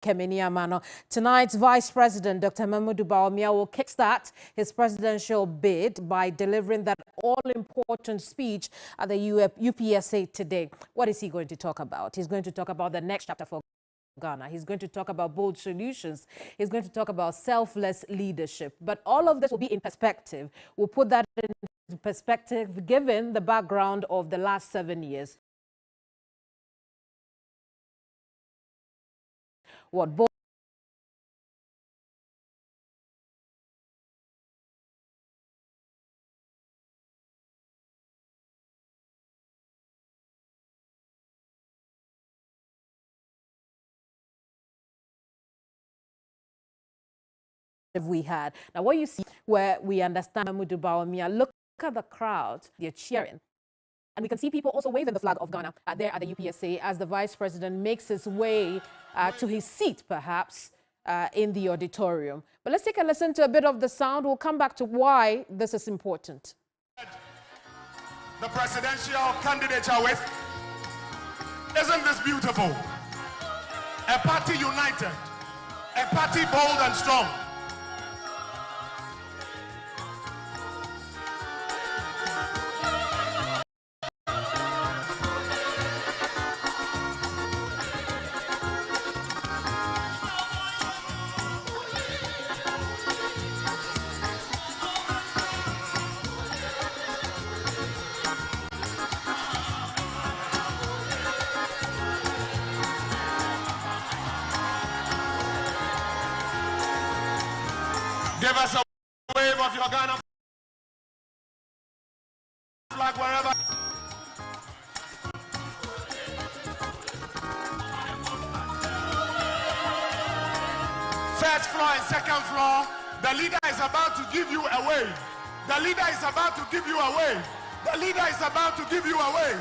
Kemeniamano. Tonight's Vice President, Dr. Mahamudu Bawumia, will kickstart his presidential bid by delivering that all-important speech at the UPSA today. What is he going to talk about? He's going to talk about the next chapter for Ghana. He's going to talk about bold solutions. He's going to talk about selfless leadership. But all of this will be in perspective. We'll put that in perspective given the background of the last 7 years. What both we had. Now, what you see where we understand Mahamudu Bawumia, look at the crowd, they're cheering. And we can see people also waving the flag of Ghana there at the UPSA as the Vice President makes his way to his seat, perhaps, in the auditorium. But let's take a listen to a bit of the sound. We'll come back to why this is important. The presidential candidature with, isn't this beautiful? A party united, a party bold and strong. Give us a wave of your Ghana flag wherever. First floor and second floor, the leader is about to give you a wave. The leader is about to give you a wave. The leader is about to give you a wave.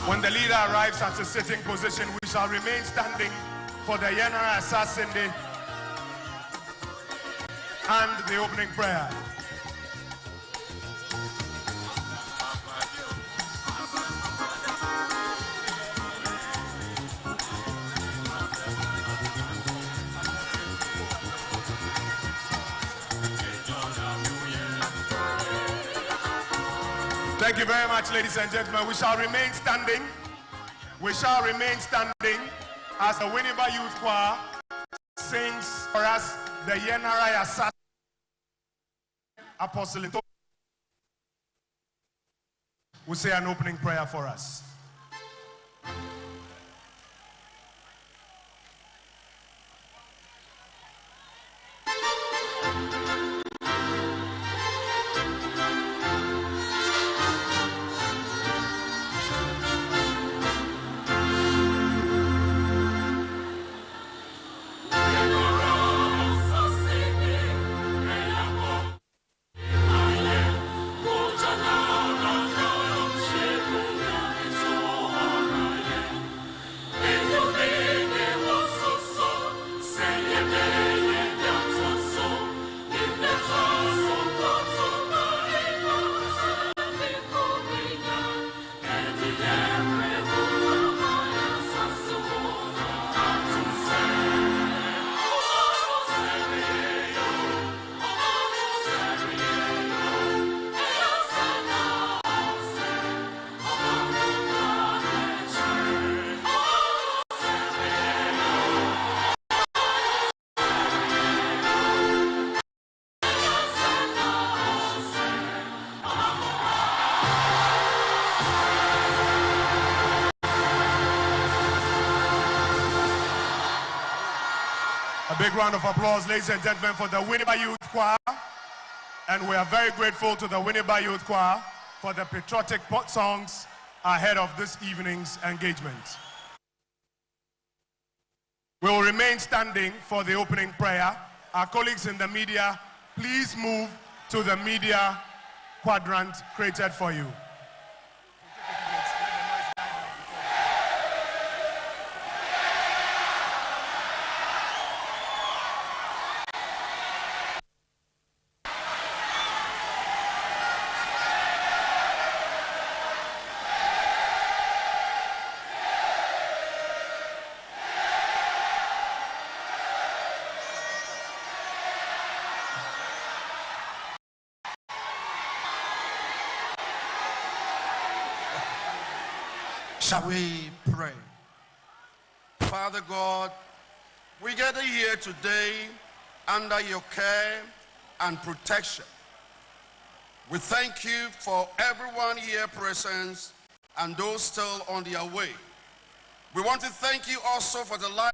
When the leader arrives at a sitting position, we shall remain standing for the General Assassin Day and the opening prayer. Thank you very much, ladies and gentlemen. We shall remain standing. We shall remain standing as the Winneba Youth Choir sings for us the Yenarai Assassin Apostle. We'll say an opening prayer for us. A big round of applause, ladies and gentlemen, for the Winneba Youth Choir. And we are very grateful to the Winneba Youth Choir for the patriotic songs ahead of this evening's engagement. We will remain standing for the opening prayer. Our colleagues in the media, please move to the media quadrant created for you. Shall we pray? Father God, we gather here today under your care and protection. We thank you for everyone here present and those still on their way. We want to thank you also for the life.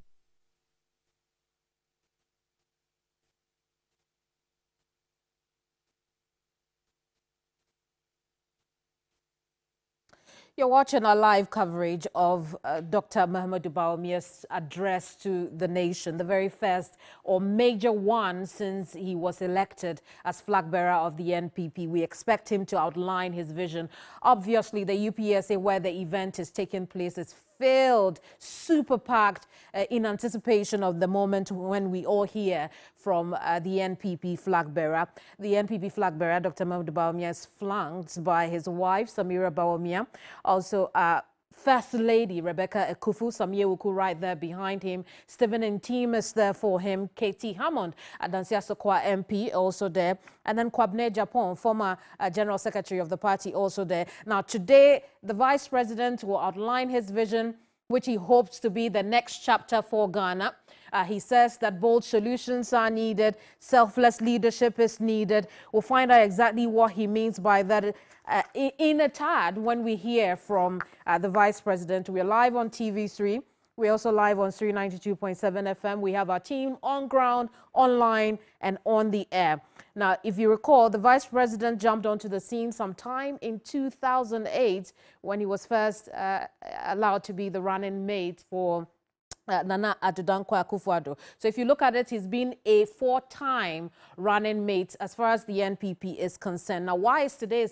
You're watching our live coverage of Dr. Mahamudu Bawumia's address to the nation, the very first or major one since he was elected as flag bearer of the NPP. We expect him to outline his vision. Obviously, the UPSA where the event is taking place is filled, super packed in anticipation of the moment when we all hear from the NPP flag bearer. The NPP flag bearer, Dr. Mahamudu Bawumia, is flanked by his wife, Samira Bawumia, also First Lady Rebecca Ekufu, Samyewuku right there behind him. Stephen Ntim is there for him. Katie Hammond, Adansi Asokwa MP, also there. And then Kwabne Japon, former General Secretary of the party, also there. Now, today, the Vice President will outline his vision, which he hopes to be the next chapter for Ghana. He says that bold solutions are needed, selfless leadership is needed. We'll find out exactly what he means by that in a tad when we hear from the Vice President. We're live on TV3. We're also live on 392.7 FM. We have our team on ground, online, and on the air. Now, if you recall, the Vice President jumped onto the scene sometime in 2008 when he was first allowed to be the running mate for Nana Addo Akufo-Addo. So if you look at it, he's been a 4-time running mate as far as the NPP is concerned. Now, why today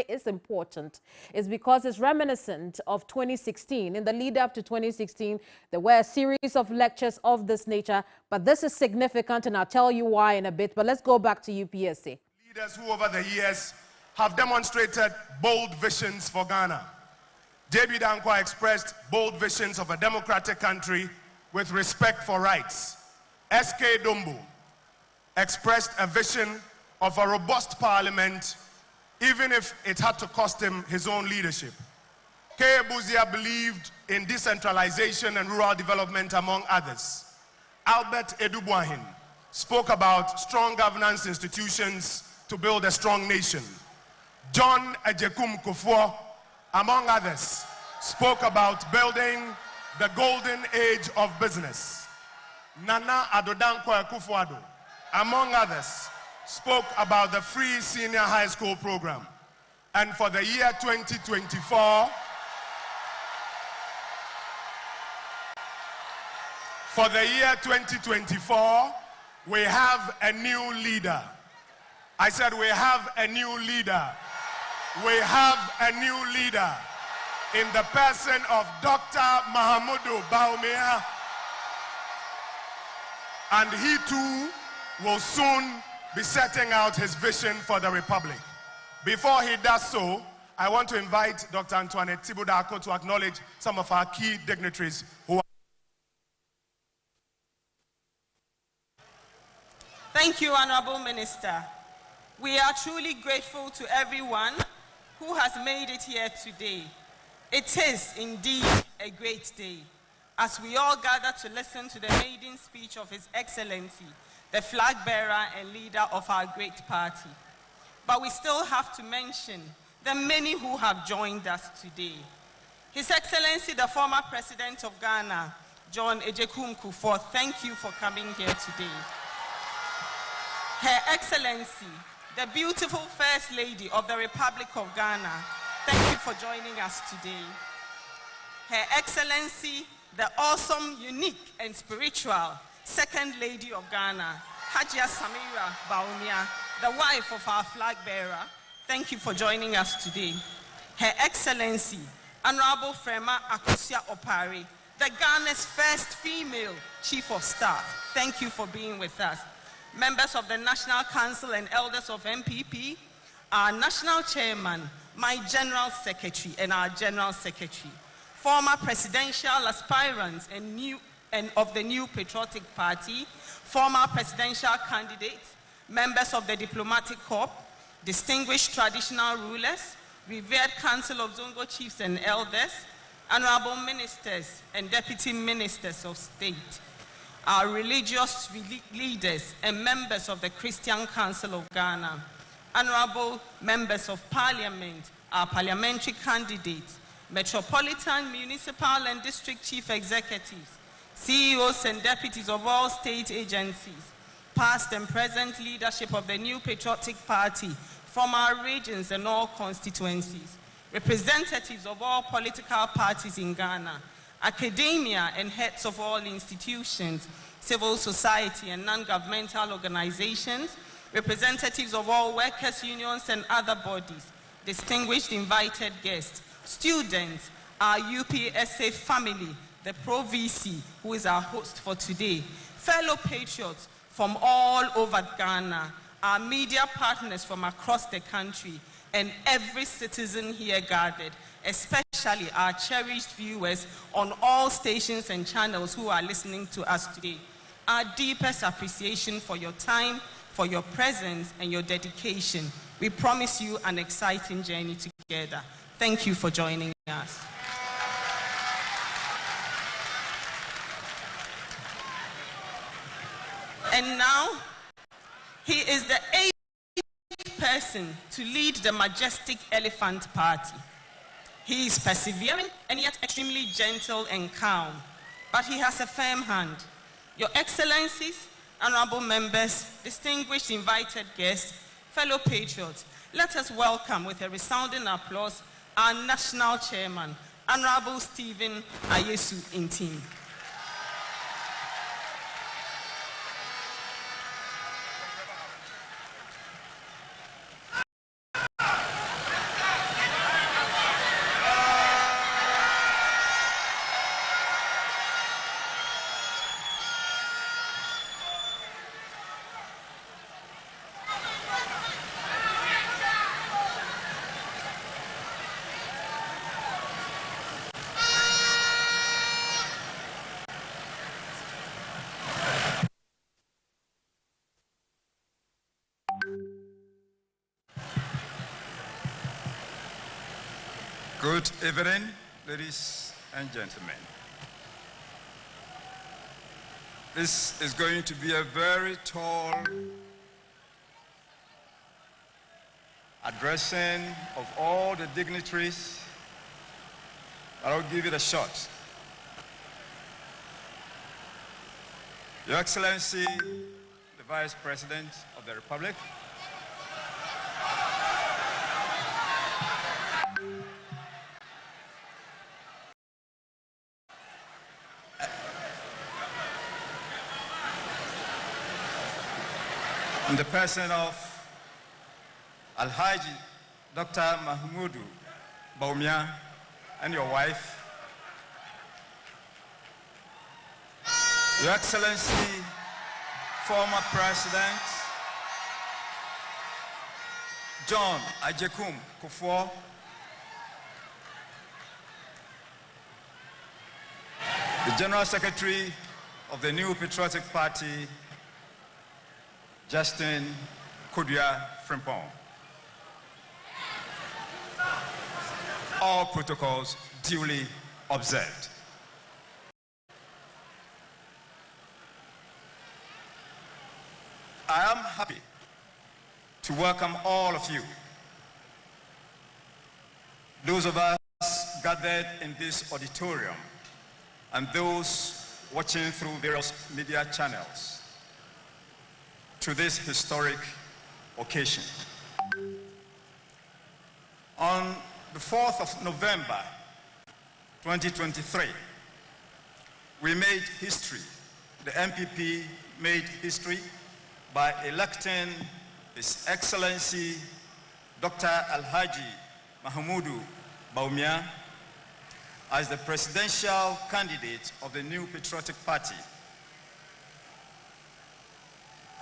is important is because it's reminiscent of 2016. In the lead up to 2016, there were a series of lectures of this nature, but this is significant, and I'll tell you why in a bit. But let's go back to UPSA. Leaders who over the years have demonstrated bold visions for Ghana. J.B. Dankwa expressed bold visions of a democratic country with respect for rights. S.K. Dombo expressed a vision of a robust parliament, even if it had to cost him his own leadership. K. Buzia believed in decentralization and rural development, among others. Albert Edubuahin spoke about strong governance institutions to build a strong nation. John Ejekum Kufuor, among others, spoke about building the golden age of business. Nana Addo Akufo-Addo, among others, spoke about the free senior high school program. And for the year 2024, we have a new leader. I said we have a new leader. We have a new leader in the person of Dr. Mahamudu Bawumia, and he too will soon be setting out his vision for the Republic. Before he does so, I want to invite Dr. Antoinette Tibudako to acknowledge some of our key dignitaries who are. Thank you, Honorable Minister. We are truly grateful to everyone who has made it here today. It is indeed a great day as we all gather to listen to the maiden speech of His Excellency, the flag bearer and leader of our great party. But we still have to mention the many who have joined us today. His Excellency, the former President of Ghana, John Ejekum Kufuor, thank you for coming here today. Her Excellency, the beautiful First Lady of the Republic of Ghana, thank you for joining us today. Her Excellency, the awesome, unique, and spiritual Second Lady of Ghana, Hajia Samira Bawumia, the wife of our flag bearer, thank you for joining us today. Her Excellency, Honorable Frema Akosia Opare, the Ghana's first female Chief of Staff, thank you for being with us. Members of the National Council and elders of MPP, our National Chairman, my General Secretary and our General Secretary, former presidential aspirants and of the new Patriotic Party, former presidential candidates, members of the Diplomatic Corps, distinguished traditional rulers, revered Council of Zongo Chiefs and Elders, honorable ministers and deputy ministers of state, our religious leaders and members of the Christian Council of Ghana, honorable members of parliament, our parliamentary candidates, metropolitan, municipal and district chief executives, CEOs and deputies of all state agencies, past and present leadership of the new patriotic party from our regions and all constituencies, representatives of all political parties in Ghana, academia and heads of all institutions, civil society and non-governmental organizations, representatives of all workers' unions and other bodies, distinguished invited guests, students, our UPSA family, the Pro-VC, who is our host for today, fellow patriots from all over Ghana, our media partners from across the country, and every citizen here gathered, especially our cherished viewers on all stations and channels who are listening to us today. Our deepest appreciation for your time, for your presence, and your dedication. We promise you an exciting journey together. Thank you for joining us. And now, he is the 8th person to lead the majestic Elephant Party. He is persevering and yet extremely gentle and calm, but he has a firm hand. Your Excellencies, honorable members, distinguished invited guests, fellow patriots, let us welcome with a resounding applause our national chairman, Honorable Stephen Ayesu Intim. Good evening, ladies and gentlemen. This is going to be a very tall addressing of all the dignitaries, but I'll give it a shot. Your Excellency, the Vice President of the Republic, in the person of Alhaji Dr. Mahamudu Bawumia and your wife, Your Excellency, former President John Ajekum Kufuor, the General Secretary of the new Patriotic Party, Justin Kudia Frimpong. All protocols duly observed. I am happy to welcome all of you, those of us gathered in this auditorium and those watching through various media channels, to this historic occasion. On the 4th of November, 2023, we made history. The MPP made history by electing His Excellency Dr. Alhaji Mahamudu Bawumia as the presidential candidate of the new Patriotic Party.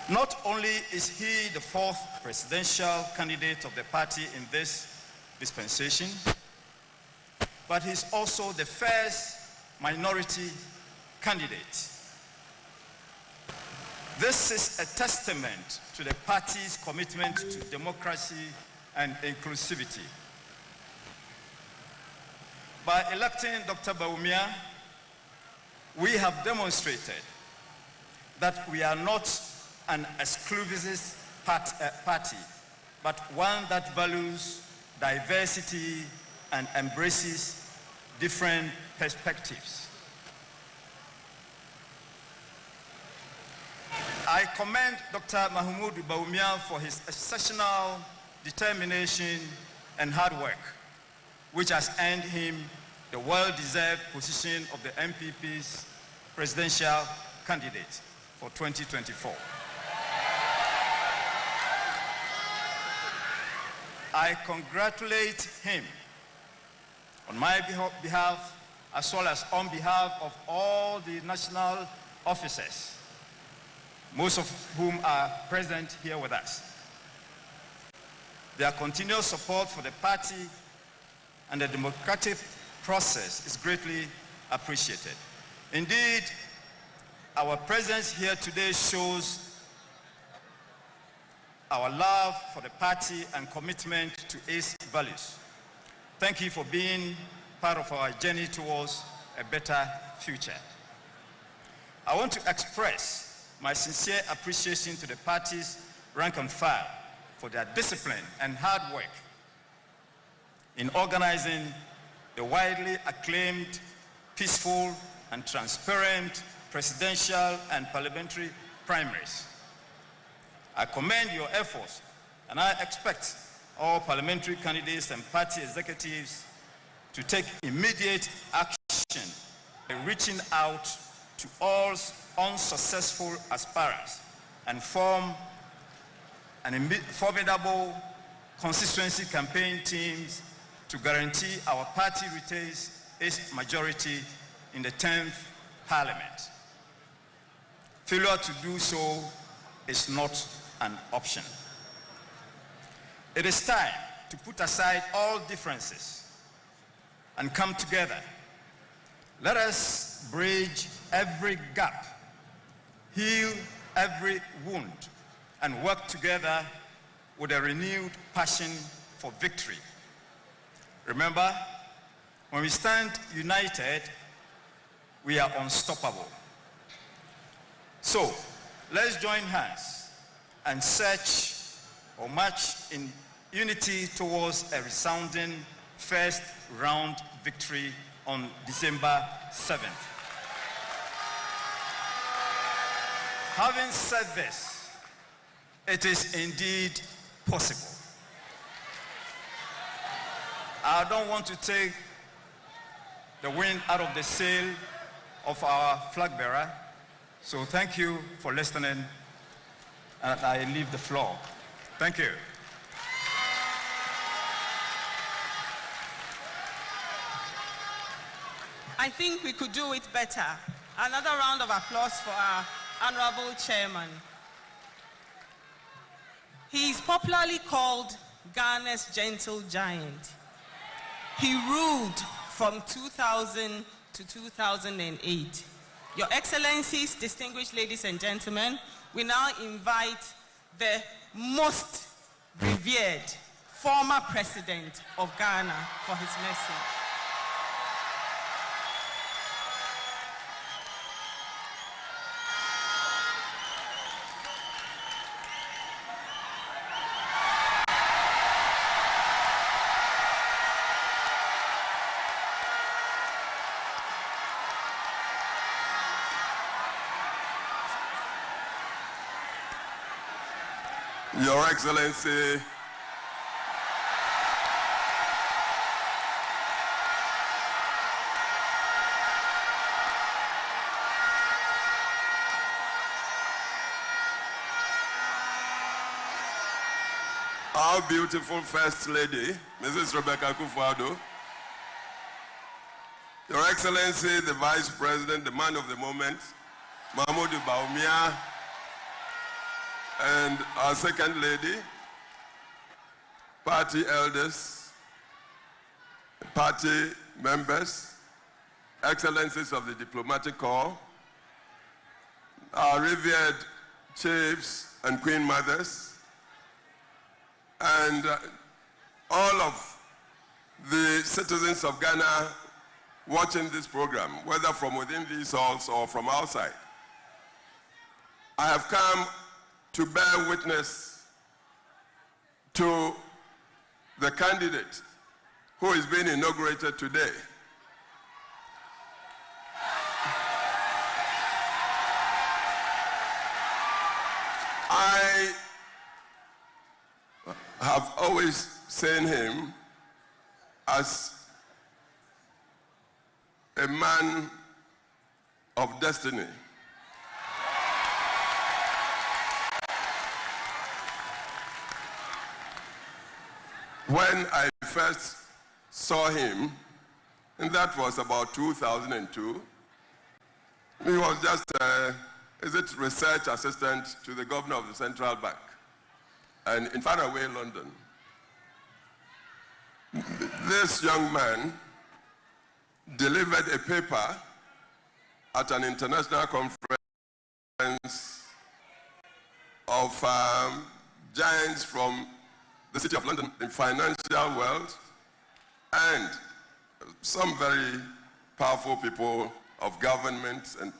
Not only is he the 4th presidential candidate of the party in this dispensation, but he's also the first minority candidate. This is a testament to the party's commitment to democracy and inclusivity. By electing Dr. Bawumia, we have demonstrated that we are not an exclusivist party, but one that values diversity and embraces different perspectives. I commend Dr. Mahamudu Bawumia for his exceptional determination and hard work, which has earned him the well-deserved position of the MPP's presidential candidate for 2024. I congratulate him on my behalf, as well as on behalf of all the national officers, most of whom are present here with us. Their continued support for the party and the democratic process is greatly appreciated. Indeed, our presence here today shows our love for the party and commitment to its values. Thank you for being part of our journey towards a better future. I want to express my sincere appreciation to the party's rank and file for their discipline and hard work in organizing the widely acclaimed, peaceful, and transparent presidential and parliamentary primaries. I commend your efforts, and I expect all parliamentary candidates and party executives to take immediate action by reaching out to all unsuccessful aspirants and form an formidable constituency campaign teams to guarantee our party retains its majority in the 10th Parliament. Failure to do so is not an option. It is time to put aside all differences and come together. Let us bridge every gap, heal every wound, and work together with a renewed passion for victory. Remember, when we stand united, we are unstoppable. So, let's join hands and search or march in unity towards a resounding first round victory on December 7th. Having said this, it is indeed possible. I don't want to take the wind out of the sail of our flag bearer, so thank you for listening, and I leave the floor. Thank you. I think we could do it better. Another round of applause for our honorable chairman. He is popularly called Ghana's gentle giant. He ruled from 2000 to 2008. Your Excellencies, distinguished ladies and gentlemen, we now invite the most revered former president of Ghana for his message. Your Excellency, our beautiful First Lady, Mrs. Rebecca Kufuor, Your Excellency, the Vice President, the man of the moment, Mahamudu Bawumia, and our Second Lady, party elders, party members, Excellencies of the Diplomatic Corps, our revered chiefs and Queen Mothers, and all of the citizens of Ghana watching this program, whether from within these halls or from outside, I have come to bear witness to the candidate who is being inaugurated today. I have always seen him as a man of destiny. When I first saw him, and that was about 2002, he was just research assistant to the governor of the central bank, and in faraway London. This young man delivered a paper at an international conference of giants from the City of London, the financial world, and some very powerful people of government. And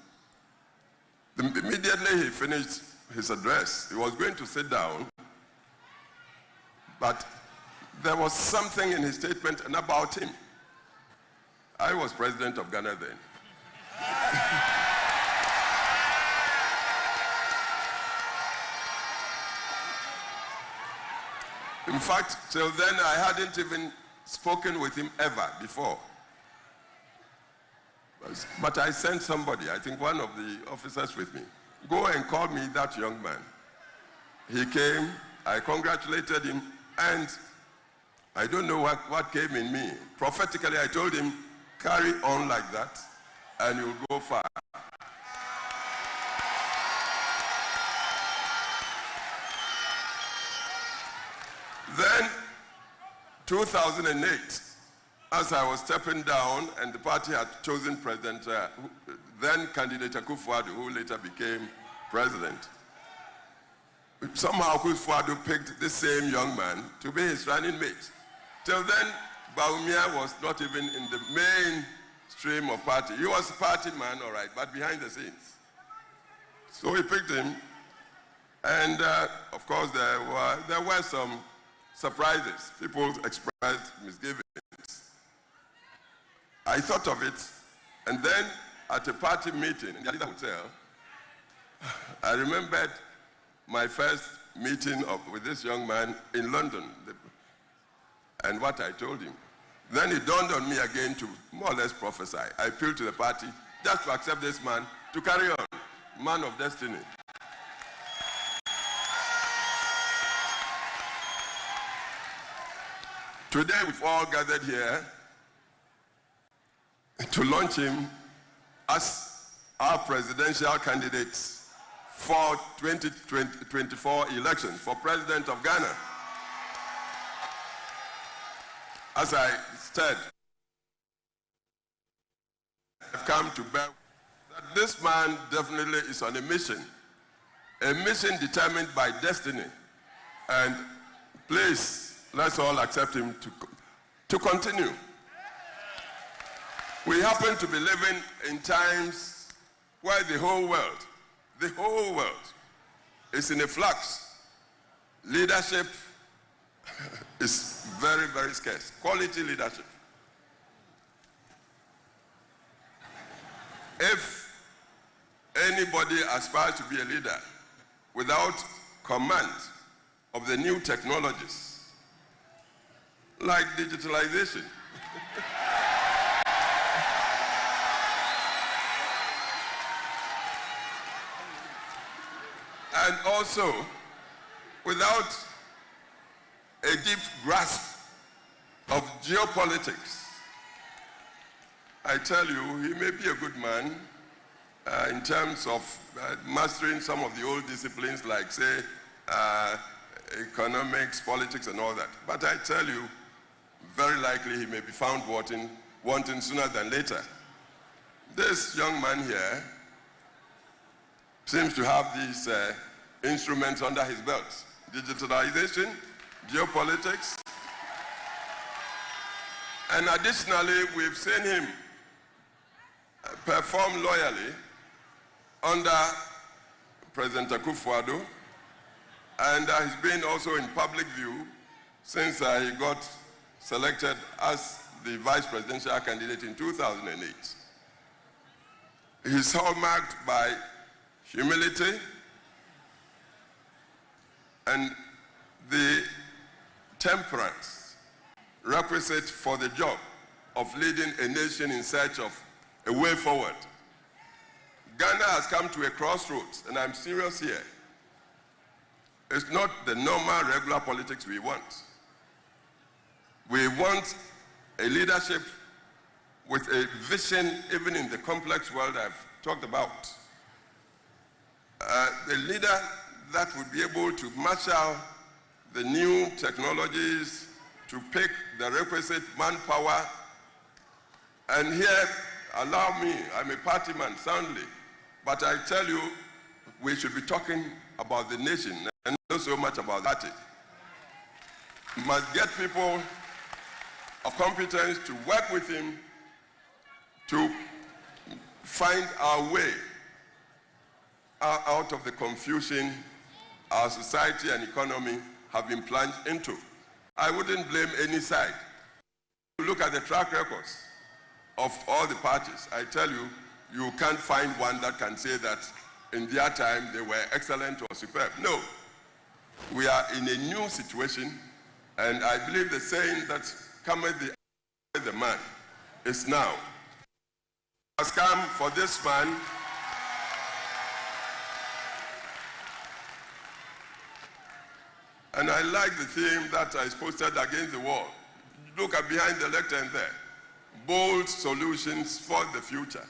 immediately he finished his address, he was going to sit down, but there was something in his statement and about him. I was president of Ghana then. In fact, till then I hadn't even spoken with him ever before. But I sent somebody, I think one of the officers with me, go and call me that young man. He came, I congratulated him, and I don't know what came in me. Prophetically, I told him, carry on like that, and you'll go far. Then, 2008, as I was stepping down and the party had chosen President, then candidate Akufo-Addo, who later became president, somehow Akufo-Addo picked the same young man to be his running mate. Till then, Bawumia was not even in the main stream of party. He was a party man, all right, but behind the scenes. So he picked him, and of course there were some surprises. People expressed misgivings. I thought of it, and then at a party meeting in the Alida Hotel, I remembered my first meeting with this young man in London, and what I told him. Then it dawned on me again to more or less prophesy. I appealed to the party just to accept this man to carry on, man of destiny. Today we've all gathered here to launch him as our presidential candidates for 2024 elections for president of Ghana. As I said, I've come to bear that this man definitely is on a mission determined by destiny. And please, let's all accept him to continue. We happen to be living in times where the whole world is in a flux. Leadership is very, very scarce. Quality leadership. If anybody aspires to be a leader without command of the new technologies, like digitalization, and also without a deep grasp of geopolitics, I tell you, he may be a good man in terms of mastering some of the old disciplines like, say, economics, politics, and all that. But I tell you, very likely he may be found wanting sooner than later. This young man here seems to have these instruments under his belt. Digitalization, geopolitics, and additionally, we've seen him performed loyally under President Akufo-Addo, and he's been also in public view since he got selected as the vice presidential candidate in 2008. He's hallmarked by humility and the temperance requisite for the job of leading a nation in search of a way forward. Ghana has come to a crossroads, and I'm serious here. It's not the normal, regular politics we want. We want a leadership with a vision, even in the complex world I've talked about. A leader that would be able to marshal the new technologies, to pick the requisite manpower. And here, allow me, I'm a party man soundly, but I tell you, we should be talking about the nation and not so much about the party. We must get people of competence to work with him to find our way out of the confusion our society and economy have been plunged into. I wouldn't blame any side. Look at the track records of all the parties. I tell you, you can't find one that can say that in their time they were excellent or superb. No. We are in a new situation, and I believe the saying that cometh the man is now. Has come for this man and I like the theme that is posted against the wall. Look at behind the lectern there. Bold solutions for the future.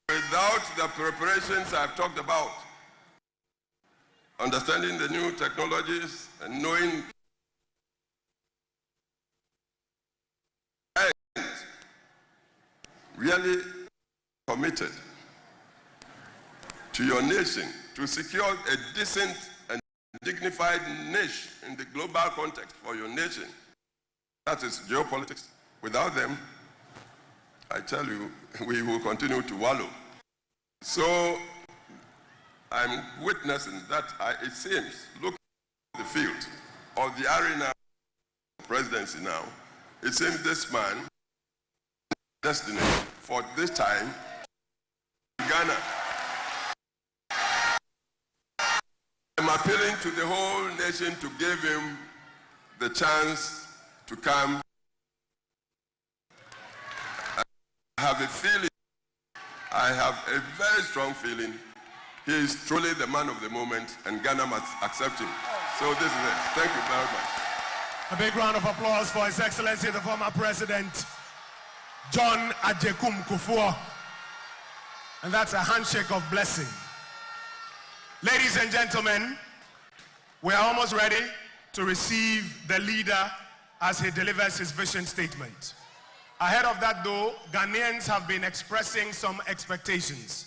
Without the preparations I've talked about, understanding the new technologies and knowing and really committed to your nation to secure a decent and dignified niche in the global context for your nation. That is geopolitics. Without them, I tell you, we will continue to wallow. So I'm witnessing that it seems, look at the field of the arena of presidency now, it seems this man, destiny for this time, Ghana. I'm appealing to the whole nation to give him the chance to come. I have a feeling, I have a very strong feeling, he is truly the man of the moment, and Ghana must accept him. So this is it. Thank you very much. A big round of applause for His Excellency, the former President, John Ajekum Kufuor. And that's a handshake of blessing. Ladies and gentlemen, we are almost ready to receive the leader as he delivers his vision statement. Ahead of that though, Ghanaians have been expressing some expectations.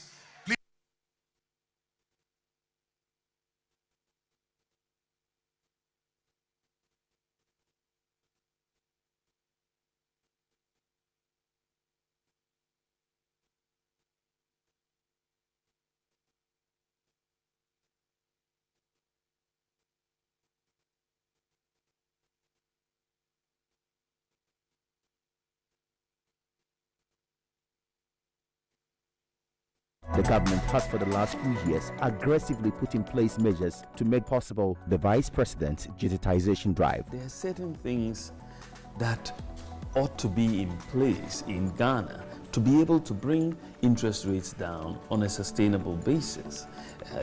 The government has for the last few years aggressively put in place measures to make possible the Vice President's digitization drive. There are certain things that ought to be in place in Ghana to be able to bring interest rates down on a sustainable basis.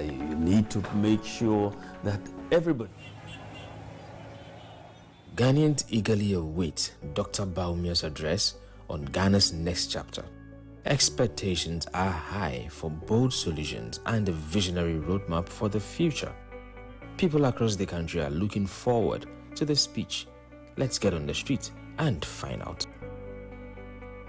You need to make sure that everybody... Ghanaians eagerly await Dr. Bawumia's address on Ghana's next chapter. Expectations are high for bold solutions and a visionary roadmap for the future. People across the country are looking forward to the speech. Let's get on the street and find out.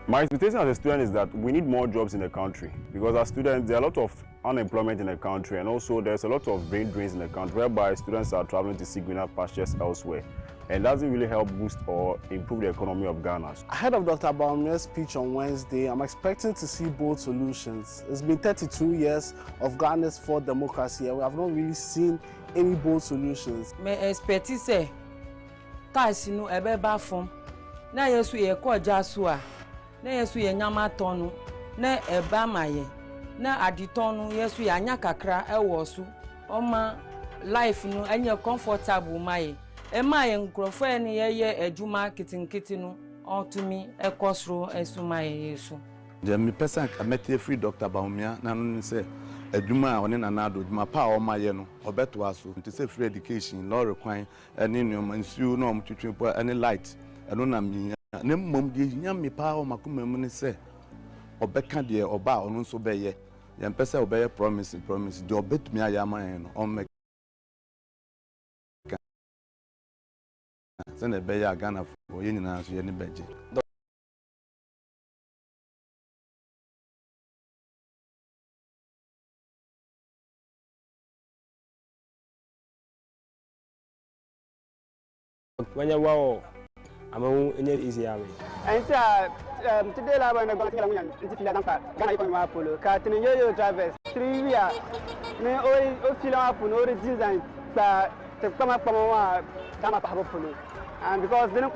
My expectation as a student is that we need more jobs in the country, because as students, there are a lot of unemployment in the country, and also there's a lot of brain drains in the country whereby students are traveling to seek greener pastures elsewhere. and doesn't really help boost or improve the economy of Ghana. Ahead of Dr. Bawumia's speech on Wednesday, I'm expecting to see bold solutions. It's been 32 years of Ghana's fourth democracy, and we have not really seen any bold solutions. Me expect say tax no ebeba fom na yesu ye koja so a na yesu ye nyama tonu na eba maye na aditonu yesu ya anya kakra ewo so oma life no anya comfortable maye e maye nkrofo ene ye ejuma kitinkiti no ontumi ekosro esumaye yesu je mi person kamete free Dr. Bawumia na no say adwuma a one na na do adwuma pa o maye no obeto aso nti say free education law require any no nsu no omtwetwe any light eno na mi na mmom de nyame pa o makoma mu ne say obeka de oba ono nso beye ye mpese obeye promise de obetumi ayama yen no on sene beye Ghana for ye nyina so ye ne beje when you wow, I'm in it easy. And today, I'm going to go to Ghana Polo. Carton yo drivers 3 years. Me o feel up no design to come up from Ghana Polo. And because they don't